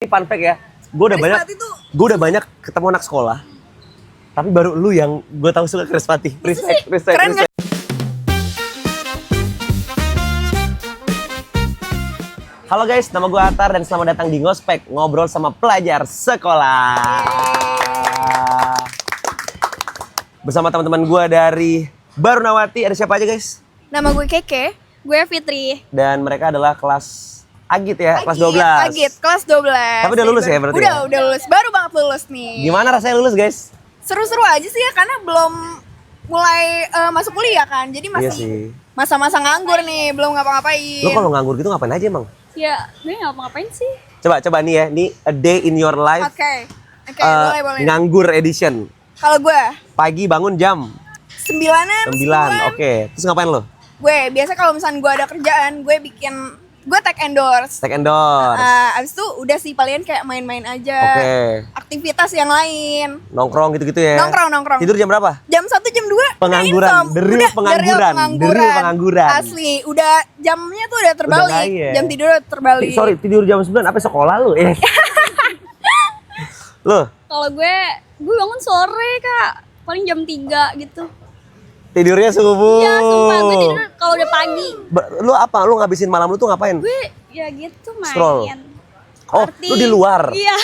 fun fact ya. Gue udah banyak ketemu anak sekolah. Tapi baru lu yang gue tahu suka Krispati. Respect. Halo guys, nama gue Atar dan selamat datang di Ngospek, ngobrol sama pelajar sekolah. Bersama teman-teman gue dari Barunawati, ada siapa aja guys? Nama gue Keke, gue Fitri. Dan mereka adalah kelas Agit ya, kelas 12. Agit, kelas 12. Tapi udah lulus ya berarti? Udah lulus, baru banget lulus nih. Gimana rasanya lulus guys? Seru-seru aja sih ya, karena belum mulai masuk kuliah kan. Jadi masih masa-masa nganggur nih, belum ngapa-ngapain. Lo kalau nganggur gitu ngapain aja emang? Ya, gue ngapa-ngapain sih. Coba nih ya, nih a day in your life. Oke, boleh. Nganggur edition. Kalau gue Pagi bangun jam 9. 9, oke. Terus ngapain lo? Gue biasa kalau misalnya gue ada kerjaan, gue take endorse. Take endorse. Abis itu udah sih palingan kayak main-main aja. Oke. Aktivitas yang lain. Nongkrong gitu-gitu ya? Nongkrong. Tidur jam berapa? Jam 1, jam 2 Pengangguran, the real pengangguran. Asli, udah jamnya tuh udah terbalik. Ya? Jam tidur udah terbalik. Sorry, tidur jam 9, apa sekolah lu? Lo? Kalau gue bangun sore kak, paling jam 3 gitu. Tidurnya subuh? Iya, sumpah gue tidur kalau udah pagi. Lu apa? Lu ngabisin malam lu tuh ngapain? Gue ya gitu main. Scroll. Oh, lu di luar? Iya.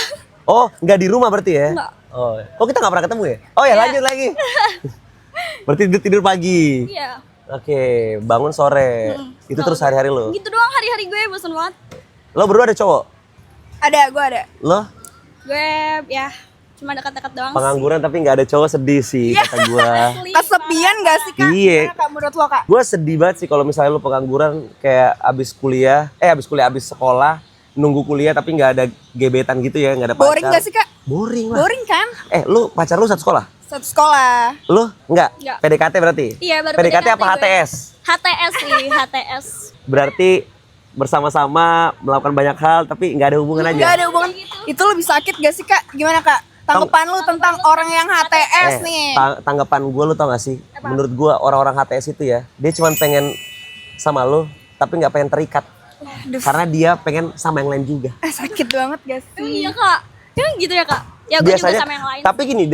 Oh, nggak di rumah berarti ya? Enggak. Oh, kok kita nggak pernah ketemu ya? Oh ya, lanjut lagi. Berarti tidur pagi. Iya. Oke, bangun sore. Itu terus hari-hari lo? Gitu doang hari-hari gue, bosan banget. Lo berdua ada cowok? Gue ada. Lo? Gue ya cuma dekat-dekat doang. Pengangguran tapi nggak ada cowok, sedih sih kata gue. Kesepian gak sih kak? Iya. Gimana kak menurut lo kak? Gue sedih banget sih kalau misalnya lo pengangguran kayak abis sekolah, nunggu kuliah tapi nggak ada gebetan gitu ya, nggak ada pacar. Boring gak sih kak? Boring lah. Boring kan? Lu pacar lu satu sekolah? Satu sekolah. Lu nggak? Nggak. PDKT berarti? Iya, baru PDKT apa gue. HTS? HTS sih, HTS. Berarti bersama-sama melakukan banyak hal tapi nggak ada hubungan aja. Gak ada hubungan. Itu lebih sakit gak sih kak? Gimana kak? Tanggapan lu tentang orang yang HTS nih? Tanggapan gue lu tau gak sih? Menurut gue orang-orang HTS itu ya, dia cuma pengen sama lu tapi nggak pengen terikat. Karena dia pengen sama yang lain juga. Sakit banget gak sih? Iya kak, emang gitu ya kak? Ya gue juga sama yang lain. Tapi gini,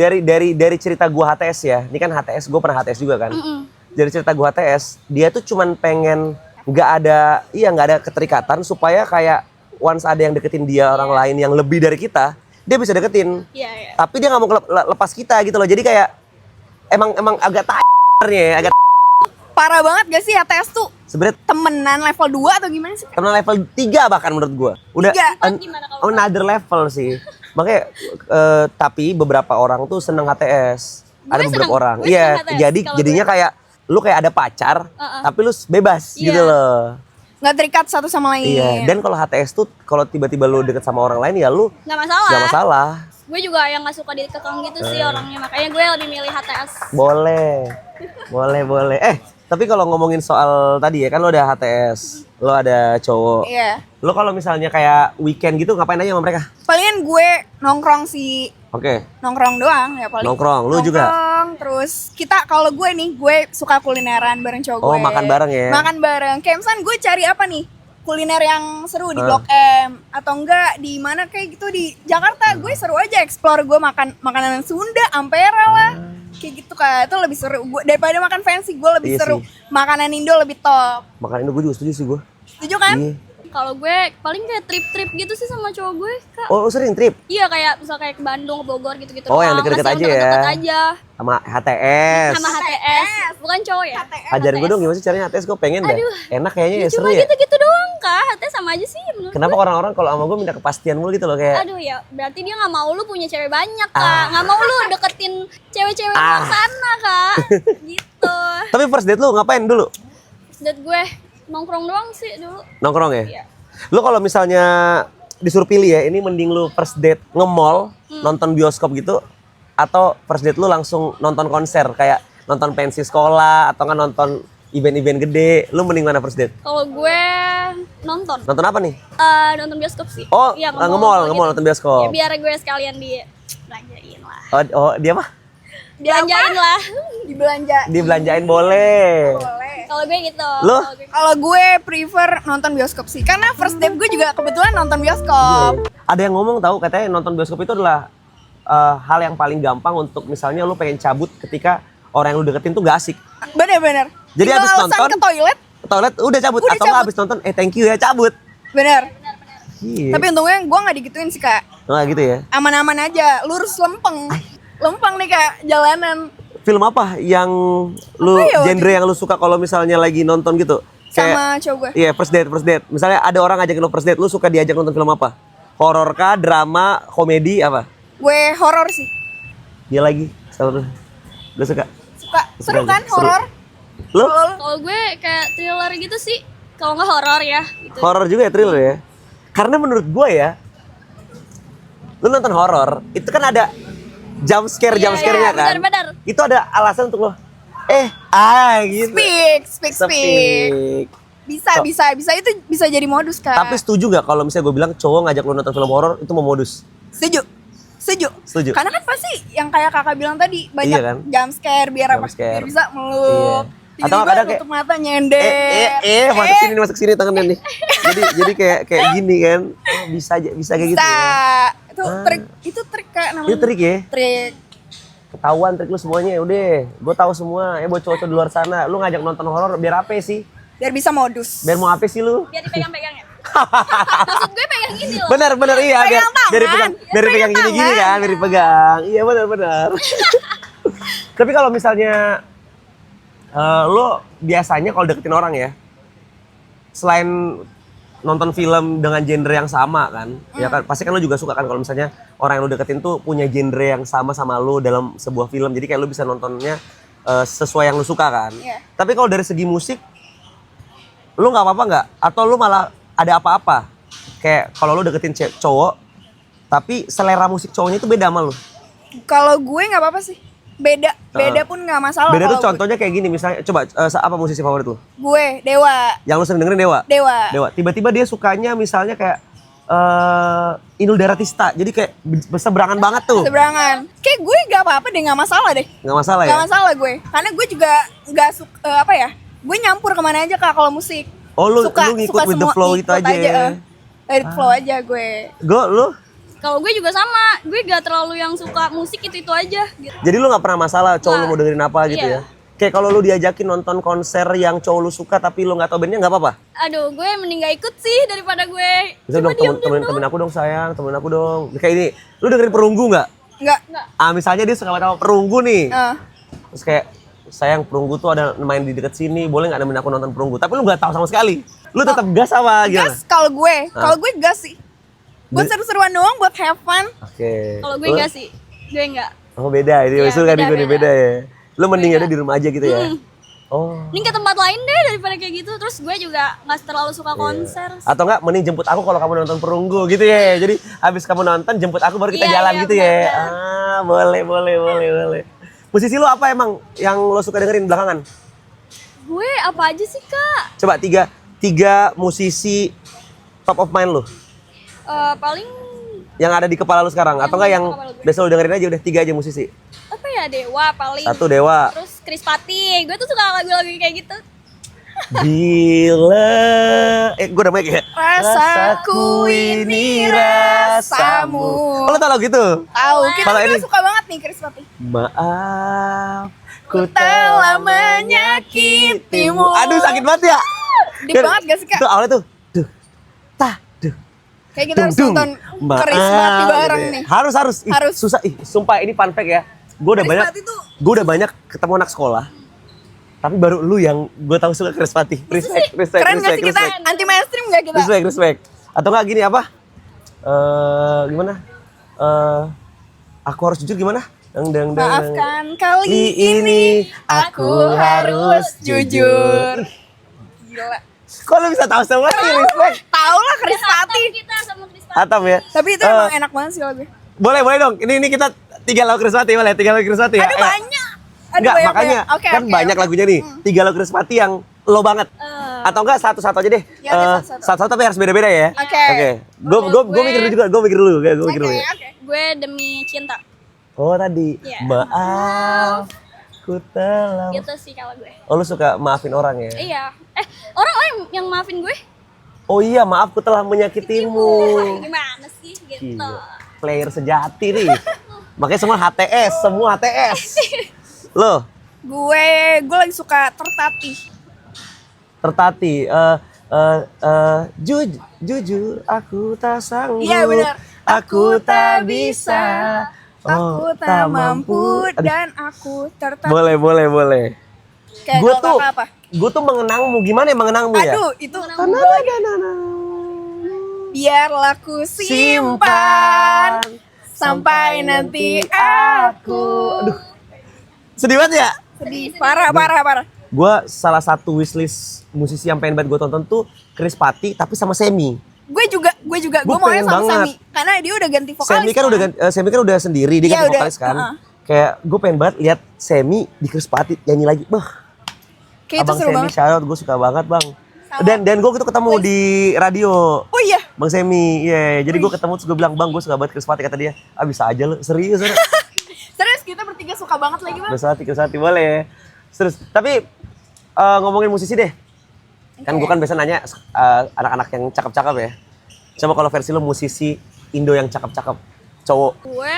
dari cerita gue HTS ya, ini kan HTS, gue pernah HTS juga kan. Dari cerita gue HTS, dia tuh cuman pengen nggak ada keterikatan supaya kayak once ada yang deketin dia orang lain yang lebih dari kita, dia bisa deketin. Iya. Tapi dia nggak mau lepas kita gitu loh. Jadi kayak emang agak agak Parah banget gak sih HTS tuh? sebenarnya Temenan level 2 atau gimana sih? temen level 3 bahkan menurut gua. Udah Gimana kalau another level sih. Makanya tapi beberapa orang tuh seneng HTS. Ada beberapa orang. Iya, jadinya kayak lu kayak ada pacar, tapi lu bebas gitu loh. Nggak terikat satu sama lain. Iya, dan kalau HTS tuh kalau tiba-tiba lu deket sama orang lain ya lu nggak masalah. nggak masalah. Gue juga yang nggak suka dikekang gitu sih orangnya, makanya gue lebih milih HTS. Boleh. Tapi kalau ngomongin soal tadi ya kan lo ada HTS, lo ada cowok. Iya. Lo kalau misalnya kayak weekend gitu ngapain aja sama mereka? Palingan gue nongkrong sih. Oke. Nongkrong doang ya paling. Nongkrong, lu juga? Terus kalau gue suka kulineran bareng cowok gue. Oh, makan bareng ya? Makan bareng. Kayak misalnya gue cari apa nih? Kuliner yang seru di Blok M atau enggak di mana kayak gitu di Jakarta. Gue seru aja explore, gue makan makanan Sunda, Ampera lah. Kayak gitu kak, itu lebih seru. Daripada makan fancy, gue lebih seru. Makanan Indo lebih top. Makanan Indo gue juga setuju sih gue. Setuju kan? Iya. Kalau gue paling kayak trip-trip gitu sih sama cowok gue kak. Oh, lu sering trip? Iya kayak misal kayak ke Bandung, ke Bogor gitu-gitu. Oh, yang deket-deket aja ya? Deket aja. Sama HTS. Sama HTS, bukan cowok ya? Ajarin gue dong gimana sih caranya HTS, gue pengen deh. Enak kayaknya ya, seru Cuma ya. gitu-gitu doang kak, HTS sama aja sih menurut Kenapa gue. orang-orang kalau sama gue minta kepastian mulu gitu loh kayak. Aduh ya, berarti dia nggak mau lu punya cewek banyak kak. Nggak mau lu deketin cewek-cewek luar sana kak. Gitu. Tapi first date lu ngapain dulu? Dan gue nongkrong doang sih dulu. Nongkrong ya? Iya. Lu kalau misalnya disuruh pilih ya, ini mending lu first date nge-mall, nonton bioskop gitu, atau first date lu langsung nonton konser kayak nonton pensi sekolah atau kan nonton event-event gede, lu mending mana first date? Kalau gue nonton. Nonton apa nih? Nonton bioskop sih. Oh, Iya, nge-mall nonton bioskop. Ya, biar gue sekalian belanjain lah. Oh, dia apa? Belanjain lah. Dibelanja. Dibelanjain boleh. Boleh. Kalau gue gitu. Lo? Kalau gue prefer nonton bioskop sih, karena first date gue juga kebetulan nonton bioskop. Ada yang ngomong tahu katanya nonton bioskop itu adalah hal yang paling gampang untuk misalnya lu pengen cabut ketika orang yang lu deketin tuh gak asik. Bener-bener. Jadi Tinggal abis alasan nonton, ke toilet, ke toilet udah cabut. Udah Atau nggak cabut. abis nonton, thank you ya cabut. bener. Iya. Tapi untungnya gue nggak digituin sih kak. Nggak gitu ya. Aman-aman aja, lurus lempeng. Lempeng nih kak, jalanan. Film apa yang lu Apa ya waktu genre yang lu suka kalau misalnya lagi nonton gitu? Sama cowok gue. Iya, first date, first date. Misalnya ada orang ngajakin lu first date, lu suka diajak nonton film apa? Horor kah, drama, komedi apa? Gue horor sih. Dia lagi, selalu. Gue suka. Suka. Seru kan Seru. horor? Lu Kalau lu- Kalau gue kayak thriller gitu sih. Kalau nggak horor ya gitu. horor juga ya, thriller ya? Karena menurut gue ya, lu nonton horor, itu kan ada jump scare-nya Iya, kan? benar-benar. Itu ada alasan untuk lo, gitu. speak. Bisa itu bisa jadi modus kak. Tapi setuju gak kalau misalnya gue bilang cowok ngajak lu nonton film horor itu mau modus? Setuju. Setuju. Karena kan pasti yang kayak kakak bilang tadi banyak Iya kan? jump scare biar Jump apa? scare. Biar bisa meluk. Iya. Atau Tiba-tiba kadang kayak, tutup mata nyender. masuk sini tangannya nih. jadi kayak gini kan. Oh, bisa kayak gitu Bisa. ya. Itu trik kak namanya. Itu trik ya. Trik. Ketahuan trik lu semuanya udah. Gue tahu semua. Buat cowok-cowok di luar sana, lu ngajak nonton horor biar apa sih? Biar bisa modus. Biar mau apa sih lu? Biar dipegang-pegang ya. Maksud gue pegang gini loh. Benar iya biar Pegang tangan. biar dipegang Pegang gini-gini tangan. kan, biar dipegang. Iya benar. Tapi kalau misalnya lo biasanya kalau deketin orang ya, selain nonton film dengan genre yang sama kan, ya kan pasti kan lo juga suka kan kalau misalnya orang yang lo deketin tuh punya genre yang sama lo dalam sebuah film. Jadi kayak lo bisa nontonnya sesuai yang lo suka kan. Iya. Tapi kalau dari segi musik, lo nggak apa-apa nggak? Atau lo malah ada apa-apa? Kayak kalau lo deketin cowok, tapi selera musik cowoknya itu beda sama lo. Kalau gue nggak apa-apa sih. Beda pun nggak masalah. Beda tuh kalau contohnya kayak gini misalnya, coba apa musisi favorit lo? gue Dewa. Yang lo sering dengerin Dewa? Dewa. Tiba-tiba dia sukanya misalnya kayak Inul Daratista. Jadi kayak berseberangan banget tuh. Seberangan. Kayak gue nggak apa-apa deh, nggak masalah deh. Nggak masalah ya? Gak masalah gue. Karena gue juga nggak suka apa ya? Gue nyampur kemana aja kak kalau musik. Oh lu ngikut with the semua, flow ikut itu aja. Dari flow aja gue. Lu? Kalau gue juga sama. Gue gak terlalu yang suka musik itu aja gitu. Jadi lu nggak pernah masalah cowok lu Nggak. mau dengerin apa gitu Iya. ya? Kayak kalau lu diajakin nonton konser yang cowok lu suka tapi lu nggak tahu bandnya nggak apa-apa? Aduh, gue mending gak ikut sih daripada gue. Bisa dong temen aku dong sayang, temen aku dong. Kayak ini, lu dengerin Perunggu nggak? Nggak. Misalnya dia suka sama Perunggu nih. eh, Terus kayak, sayang Perunggu tuh ada main di deket sini, boleh nggak nemenin aku nonton Perunggu? Tapi lu nggak tahu sama sekali. Lu tetap gas apa gimana? gas kalau gue gas sih. Buat seru-seruan doang, buat have fun. Oke. Kalau gue Lu- enggak sih. Gue enggak. Oh beda, ini Iya, suka beda, nih beda ya. Lu mending ada di rumah aja gitu ya. Oh. Mending ke tempat lain deh daripada kayak gitu. Terus gue juga nggak terlalu suka konser. Atau enggak mending jemput aku kalau kamu nonton Perunggu gitu ya. Jadi habis kamu nonton jemput aku baru kita Iya, jalan iya, gitu ya. benar. Boleh. Musisi lu apa emang yang lo suka dengerin belakangan? Gue apa aja sih kak? Coba tiga musisi top of mind lu Paling yang ada di kepala lu sekarang, atau enggak yang di kepala gue. biasa lu dengerin aja udah 3 aja musisi. apa ya, Dewa paling. Satu Dewa. Terus Chris Pati. Gue tuh suka lagu-lagu kayak gitu. Bila gue udah ya. Rasaku ini rasamu. Oh, lo tau lagu gitu? Tahu, kita Kalau juga ini- suka banget nih Chris Pati. Maaf, ku telah menyakitimu. Aduh sakit banget ya. Deep banget gak sih kak? Itu awalnya tuh, duh, duh, Kayak kita harus nonton Chris Pati bareng nih. Harus. Ih, Harus. susah. Sumpah ini fun fact ya. Gue udah Chris banyak, Pati tuh- gue udah banyak ketemu anak sekolah. Tapi baru lu yang gue tahu suka Chris Pati. Respect. Keren gak sih kita? Anti mainstream gak kita? Respect. Atau nggak gini apa? Gimana? Aku harus jujur gimana? Deng. Maafkan kali ini aku harus jujur. Gila. Kok lu bisa tahu semua sih? Respect. Tahu lah Chris Pati. Kita sama Chris Pati. Atam ya. Tapi itu emang enak banget sih lagu. Boleh dong. Ini kita 3 lagu Chris Pati boleh? 3 lagu Chris Pati ya? Aduh Ayo. banyak. Aduh, Enggak, banyak, makanya banyak. Oke, kan oke, banyak oke. lagunya nih. 3 lagu Chris Pati yang lo banget. Atau enggak satu-satu aja deh. Ya, oke, satu-satu. Satu-satu tapi harus beda-beda ya. Oke. Gue mikir dulu juga. Gue mikir dulu. Oke, ya. oke. Gue Demi Cinta. Oh tadi. Iya. Maaf. Ku telah. Gitu sih kalau gue. Oh lu suka maafin orang ya? Iya. Orang lain yang maafin gue. Oh iya, maaf ku telah menyakitimu. Gimana sih gitu. Gila. Player sejati nih. Makanya semua HTS. Lo Gue lagi suka Tertati. Jujur aku tak sanggup. Iya benar. Aku tak bisa. Aku tak mampu dan aku tertati. Boleh. Kayak Gue kalau tuh, kakak apa? gue tuh mengenangmu. Gimana ya mengenangmu ya? Aduh, itu biarlah ku simpan sampai nanti aku. Aduh, sedih banget ya? Sedih, parah. Gue salah satu wishlist musisi yang pengen banget gue tonton tuh Chris Patti tapi sama Semi. Gue juga, gue maunya pengen sama banget. Semi karena dia udah ganti vokalis. Semi kan udah sendiri, dia Iya, kan udah, vokalis kan. Kayak gue pengen banget lihat Semi di Chris Patti nyanyi lagi. Kayak itu Abang seru Semi banget. shout out, gue suka banget bang. Sama. Dan gue gitu ketemu di radio. Oh iya, Bang Semi, iya. Jadi gue ketemu terus gue bilang, bang gue suka banget Chris Patti. Kata dia, bisa aja lu, serius. serius kita bertiga suka banget lagi bang. Chris Patti boleh. Terus, tapi ngomongin musisi deh. Kan gue kan biasa nanya anak-anak yang cakep-cakep ya. Coba kalau versi lu musisi Indo yang cakep-cakep, cowok. Gue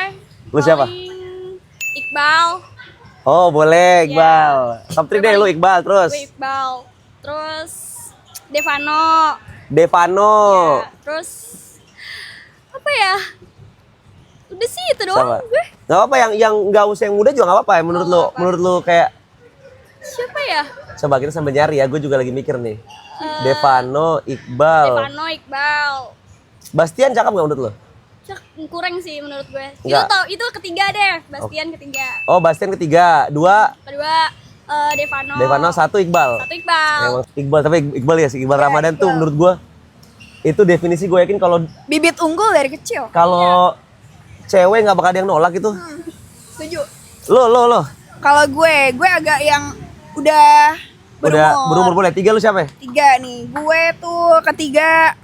Lu siapa? paling Iqbal. Oh boleh, Iqbal. Top 3 deh lu Iqbal, terus. Gue Iqbal. Terus Devano. Devano. Ya, terus apa ya? Udah sih itu doang Siapa? gue. Gak apa-apa yang nggak usah yang muda juga nggak apa-apa ya menurut lu. Menurut lu kayak Siapa ya? coba kita sambil nyari ya, gue juga lagi mikir nih. Devano, Iqbal. Devano, Iqbal. Bastian cakep nggak menurut lu? Kurang sih menurut gue. Enggak. Itu ketiga deh, Bastian ketiga. Oh Bastian ketiga, 2 Kedua Devano. Devano, 1 Iqbal. Satu Iqbal. Emang Iqbal, tapi Iqbal ya sih, Iqbal Ramadan tuh menurut gue itu definisi gue yakin kalau Bibit unggul dari kecil. cewek nggak bakal ada yang nolak itu. Setuju. Lo. Kalau gue agak yang udah Berumur boleh. 3 lu siapa ya? 3 nih. Gue tuh ketiga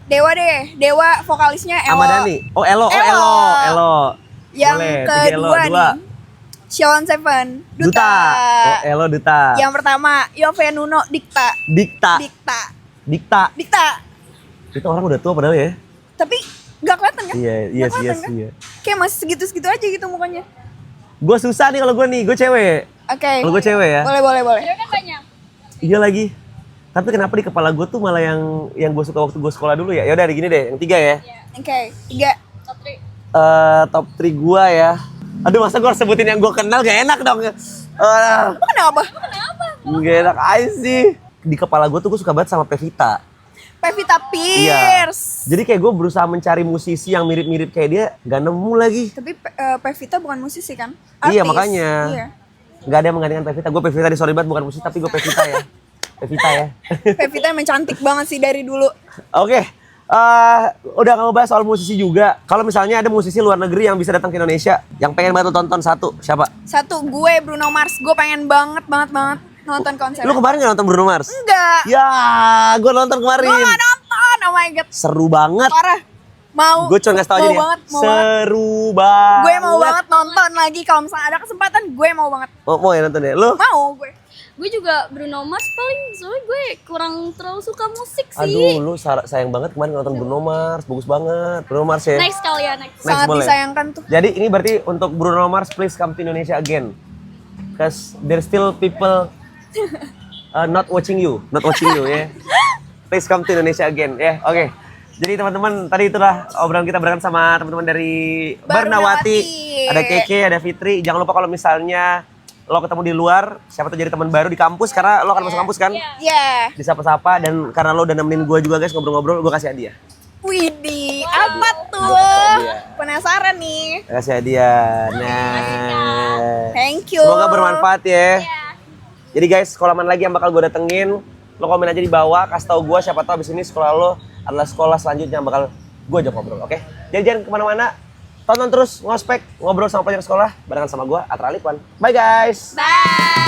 Dewa deh. Dewa vokalisnya Elo. Ahmad Dhani. Oh Elo. Yang Boleh, 3 kedua Elo, 2. nih Sheila on 7 Duta. Oh Elo Duta. Yang pertama Yovie Nuno Dikta. Dikta. Itu orang udah tua padahal ya. Tapi gak kelihatan kan? Iya. Nggak kelihatan kan? Kayak masih segitu-segitu aja gitu mukanya. Gue susah nih kalau gue cewek. Oke. Kalau gue cewek ya. Boleh. Cewek kan banyak. Iya lagi. Tapi kenapa di kepala gue tuh malah yang gue suka waktu gue sekolah dulu ya? Ya udah gini deh, yang 3 ya. Oke, 3. Top 3. Top 3 gue ya. Aduh masa gue harus sebutin yang gue kenal gak enak dong. Kenapa? Gak enak aja sih. Di kepala gue tuh gue suka banget sama Pevita. Pevita Pierce. Jadi kayak gue berusaha mencari musisi yang mirip-mirip kayak dia, gak nemu lagi. Tapi Pevita bukan musisi kan? Iya Artis. makanya. Iya. Gak ada yang menggantikan Pevita. Gue Pevita di sorry banget bukan musisi tapi gue Pevita ya. Pevita ya. Pevita emang cantik banget sih dari dulu. Oke. Udah gak mau bahas soal musisi juga. Kalau misalnya ada musisi luar negeri yang bisa datang ke Indonesia, yang pengen banget lo tonton satu, siapa? 1 gue Bruno Mars. Gue pengen banget nonton konser. Lu kemarin gak nonton Bruno Mars? Enggak. Ya, gue nonton kemarin. Gue gak nonton. Oh my god. Seru banget. Parah. Mau. Gue cuma ngasih tau aja nih. Seru banget. Gue mau banget nonton lagi kalau misalnya ada kesempatan. Gue mau banget. Mau ya nonton ya? Lu? Mau gue. Gue juga Bruno Mars paling soalnya gue kurang terlalu suka musik sih. Aduh, lu sayang banget kemarin nonton Bruno Mars. Bagus banget. Bruno Mars ya. Next kali ya, next. Sangat boleh. disayangkan tuh. Jadi ini berarti untuk Bruno Mars, please come to Indonesia again. Cause there's still people not watching you ya. Please come to Indonesia again ya. Oke. Jadi teman-teman, tadi itulah obrolan kita barengan sama teman-teman dari Barnawati. Ada Keke, ada Fitri. Jangan lupa kalau misalnya lo ketemu di luar, siapa tuh jadi teman baru di kampus karena lo akan masuk kampus kan? Iya. Disapa-sapa dan karena lo udah nemenin gue juga guys ngobrol-ngobrol, gue kasih hadiah. Widih, apa tuh? Penasaran nih. Kasih hadiah. Nah. Thank you. Semoga bermanfaat ya. Jadi guys, sekolah mana lagi yang bakal gue datengin, lo komen aja di bawah, kasih tau gue siapa tau abis ini sekolah lo adalah sekolah selanjutnya yang bakal gue ajak ngobrol, oke? Jadi jangan kemana-mana, tonton terus ngospek, ngobrol sama pelajar sekolah, barengan sama gue, Atra Alikwan. Bye guys! Bye.